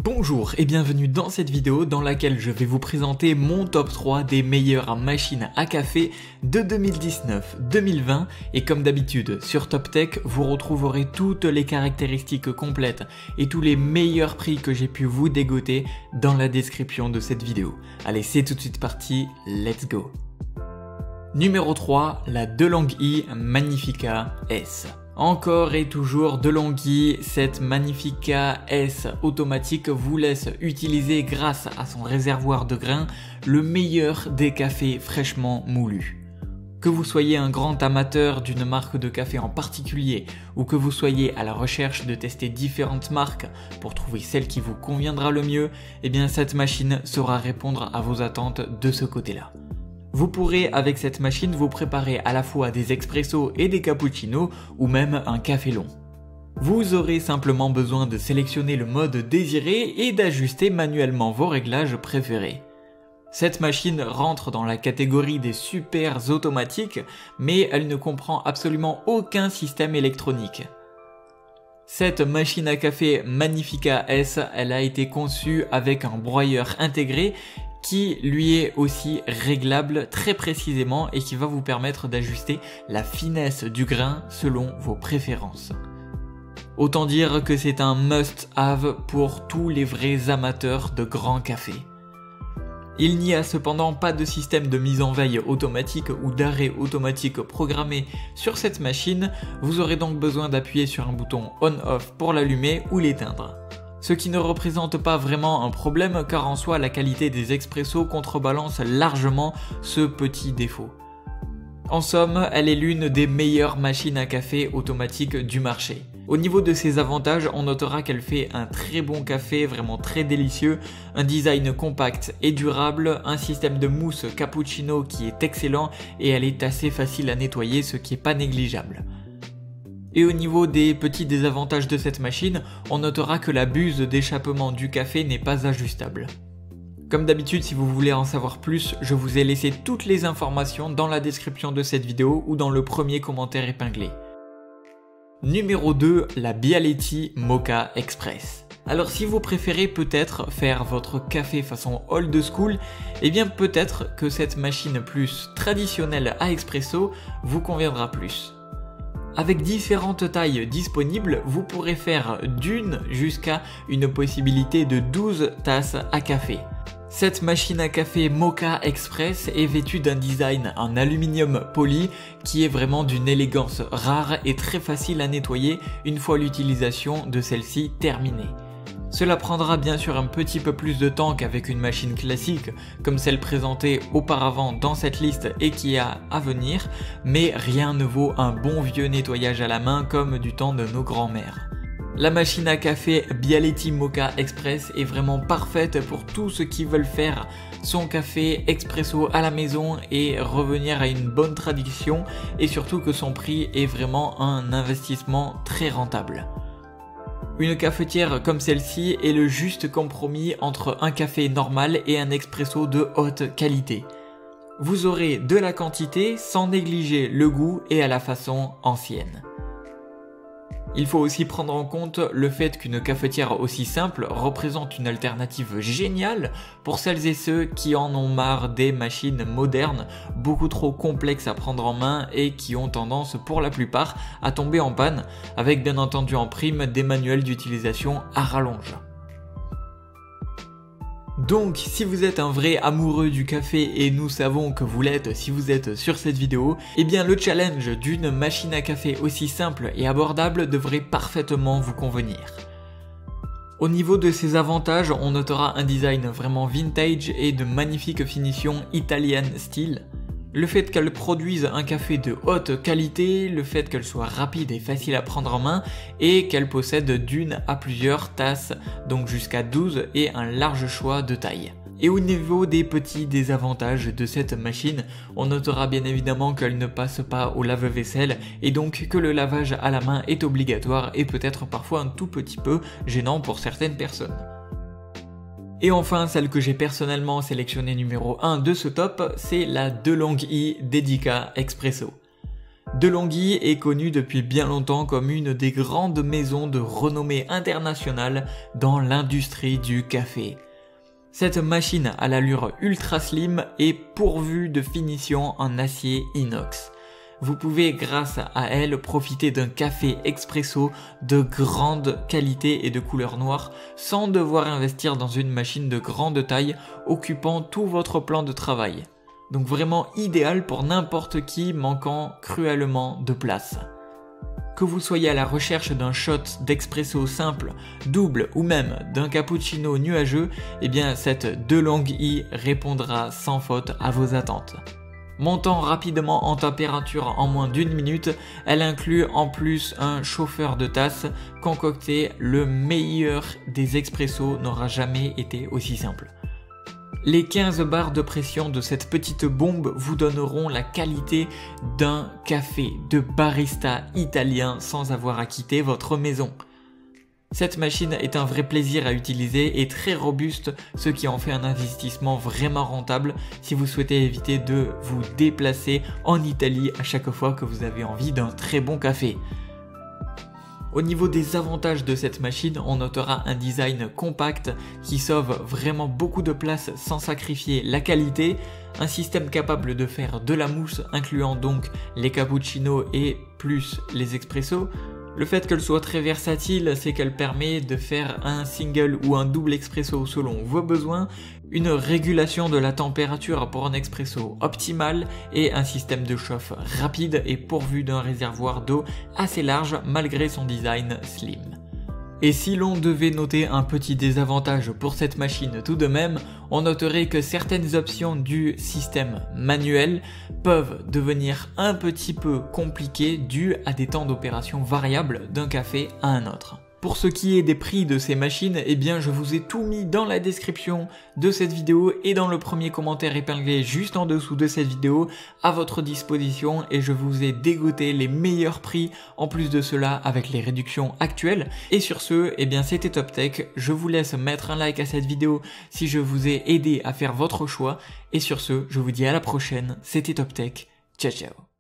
Bonjour et bienvenue dans cette vidéo dans laquelle je vais vous présenter mon top 3 des meilleures machines à café de 2019-2020 et comme d'habitude sur TopTech vous retrouverez toutes les caractéristiques complètes et tous les meilleurs prix que j'ai pu vous dégoter dans la description de cette vidéo. Allez, c'est tout de suite parti, let's go. Numéro 3, la DeLonghi Magnifica S. Encore et toujours DeLonghi, cette Magnifica S automatique vous laisse utiliser grâce à son réservoir de grains le meilleur des cafés fraîchement moulus. Que vous soyez un grand amateur d'une marque de café en particulier ou que vous soyez à la recherche de tester différentes marques pour trouver celle qui vous conviendra le mieux, eh bien cette machine saura répondre à vos attentes de ce côté-là. Vous pourrez avec cette machine vous préparer à la fois des expressos et des cappuccinos ou même un café long. Vous aurez simplement besoin de sélectionner le mode désiré et d'ajuster manuellement vos réglages préférés. Cette machine rentre dans la catégorie des super automatiques, mais elle ne comprend absolument aucun système électronique. Cette machine à café Magnifica S, elle a été conçue avec un broyeur intégré qui lui est aussi réglable très précisément et qui va vous permettre d'ajuster la finesse du grain selon vos préférences. Autant dire que c'est un must-have pour tous les vrais amateurs de grand café. Il n'y a cependant pas de système de mise en veille automatique ou d'arrêt automatique programmé sur cette machine, vous aurez donc besoin d'appuyer sur un bouton on-off pour l'allumer ou l'éteindre. Ce qui ne représente pas vraiment un problème car en soi la qualité des expressos contrebalance largement ce petit défaut. En somme, elle est l'une des meilleures machines à café automatiques du marché. Au niveau de ses avantages, on notera qu'elle fait un très bon café, vraiment très délicieux, un design compact et durable, un système de mousse cappuccino qui est excellent et elle est assez facile à nettoyer, ce qui n'est pas négligeable. Et au niveau des petits désavantages de cette machine, on notera que la buse d'échappement du café n'est pas ajustable. Comme d'habitude, si vous voulez en savoir plus, je vous ai laissé toutes les informations dans la description de cette vidéo ou dans le premier commentaire épinglé. Numéro 2, la Bialetti Moka Express. Alors si vous préférez peut-être faire votre café façon old school, eh bien peut-être que cette machine plus traditionnelle à expresso vous conviendra plus. Avec différentes tailles disponibles, vous pourrez faire d'une jusqu'à une possibilité de 12 tasses à café. Cette machine à café Moka Express est vêtue d'un design en aluminium poli qui est vraiment d'une élégance rare et très facile à nettoyer une fois l'utilisation de celle-ci terminée. Cela prendra bien sûr un petit peu plus de temps qu'avec une machine classique comme celle présentée auparavant dans cette liste et qui a à venir, mais rien ne vaut un bon vieux nettoyage à la main comme du temps de nos grands-mères. La machine à café Bialetti Moka Express est vraiment parfaite pour tous ceux qui veulent faire son café expresso à la maison et revenir à une bonne tradition et surtout que son prix est vraiment un investissement très rentable. Une cafetière comme celle-ci est le juste compromis entre un café normal et un expresso de haute qualité. Vous aurez de la quantité sans négliger le goût et à la façon ancienne. Il faut aussi prendre en compte le fait qu'une cafetière aussi simple représente une alternative géniale pour celles et ceux qui en ont marre des machines modernes beaucoup trop complexes à prendre en main et qui ont tendance pour la plupart à tomber en panne, avec bien entendu en prime des manuels d'utilisation à rallonge. Donc si vous êtes un vrai amoureux du café et nous savons que vous l'êtes si vous êtes sur cette vidéo, eh bien le challenge d'une machine à café aussi simple et abordable devrait parfaitement vous convenir. Au niveau de ses avantages, on notera un design vraiment vintage et de magnifiques finitions italienne style. Le fait qu'elle produise un café de haute qualité, le fait qu'elle soit rapide et facile à prendre en main et qu'elle possède d'une à plusieurs tasses, donc jusqu'à 12 et un large choix de tailles. Et au niveau des petits désavantages de cette machine, on notera bien évidemment qu'elle ne passe pas au lave-vaisselle et donc que le lavage à la main est obligatoire et peut-être parfois un tout petit peu gênant pour certaines personnes. Et enfin, celle que j'ai personnellement sélectionnée numéro 1 de ce top, c'est la DeLonghi Dedica Expresso. DeLonghi est connue depuis bien longtemps comme une des grandes maisons de renommée internationale dans l'industrie du café. Cette machine à l'allure ultra slim est pourvue de finition en acier inox. Vous pouvez grâce à elle profiter d'un café expresso de grande qualité et de couleur noire sans devoir investir dans une machine de grande taille occupant tout votre plan de travail. Donc vraiment idéal pour n'importe qui manquant cruellement de place. Que vous soyez à la recherche d'un shot d'expresso simple, double ou même d'un cappuccino nuageux, eh bien cette DeLonghi répondra sans faute à vos attentes. Montant rapidement en température en moins d'1 minute, elle inclut en plus un chauffeur de tasse concocté, le meilleur des expressos n'aura jamais été aussi simple. Les 15 bars de pression de cette petite bombe vous donneront la qualité d'un café de barista italien sans avoir à quitter votre maison. Cette machine est un vrai plaisir à utiliser et très robuste, ce qui en fait un investissement vraiment rentable si vous souhaitez éviter de vous déplacer en Italie à chaque fois que vous avez envie d'un très bon café. Au niveau des avantages de cette machine, on notera un design compact qui sauve vraiment beaucoup de place sans sacrifier la qualité, un système capable de faire de la mousse incluant donc les cappuccinos et plus les expressos. Le fait qu'elle soit très versatile, c'est qu'elle permet de faire un single ou un double expresso selon vos besoins, une régulation de la température pour un expresso optimal et un système de chauffe rapide et pourvu d'un réservoir d'eau assez large malgré son design slim. Et si l'on devait noter un petit désavantage pour cette machine tout de même, on noterait que certaines options du système manuel peuvent devenir un petit peu compliquées dues à des temps d'opération variables d'un café à un autre. Pour ce qui est des prix de ces machines, eh bien je vous ai tout mis dans la description de cette vidéo et dans le premier commentaire épinglé juste en dessous de cette vidéo à votre disposition et je vous ai dégoté les meilleurs prix en plus de cela avec les réductions actuelles. Et sur ce, eh bien c'était Top Tech, je vous laisse mettre un like à cette vidéo si je vous ai aidé à faire votre choix et sur ce, je vous dis à la prochaine, c'était Top Tech, ciao ciao.